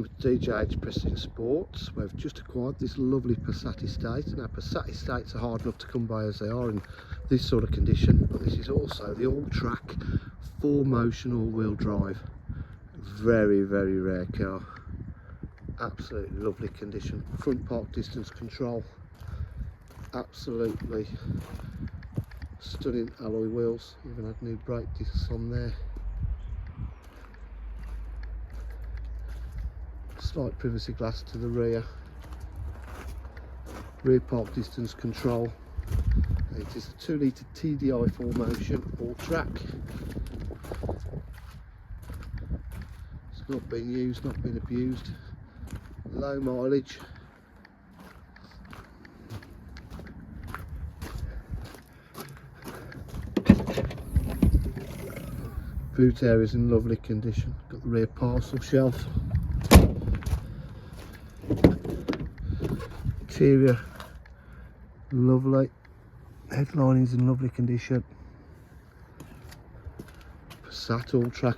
With DJH Pressing Sports, we've just acquired this lovely Passat estate. Now Passat estates are hard enough to come by as they are in this sort of condition, but this is also the Alltrack 4Motion all-wheel drive. Very rare car, absolutely lovely condition. Front park distance control, absolutely stunning alloy wheels, even had new brake discs on there. Slight privacy glass to the rear park distance control. It is a 2 litre TDI 4Motion Alltrack. It's not been used, not been abused, low mileage. Boot area is in lovely condition. Got the rear parcel shelf. Interior lovely, headlining is in lovely condition. Passat Alltrack,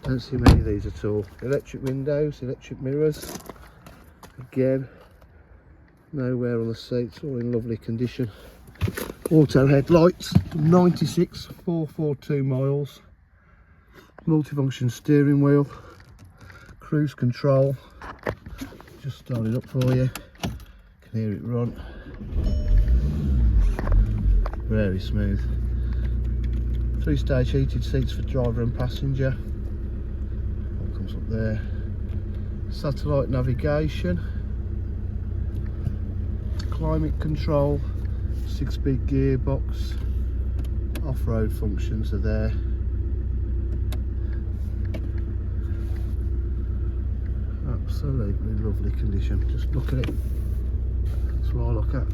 don't see many of these at all. Electric windows, electric mirrors, again no wear on the seats, all in lovely condition. Auto headlights, 96,442 miles. Multifunction steering wheel, cruise control, just start it up for you. Hear it run, very smooth. 3-stage heated seats for driver and passenger. What comes up there? Satellite navigation, climate control, 6-speed gearbox, off-road functions are there. Absolutely lovely condition. Just look at it. That's what I look at.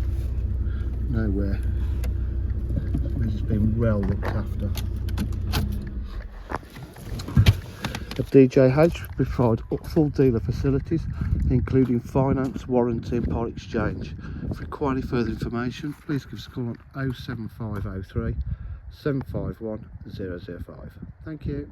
Nowhere. It's been well looked after. At DJH we provide full dealer facilities including finance, warranty and part exchange. For requiring any further information, please give us a call on 07503 751 005. Thank you.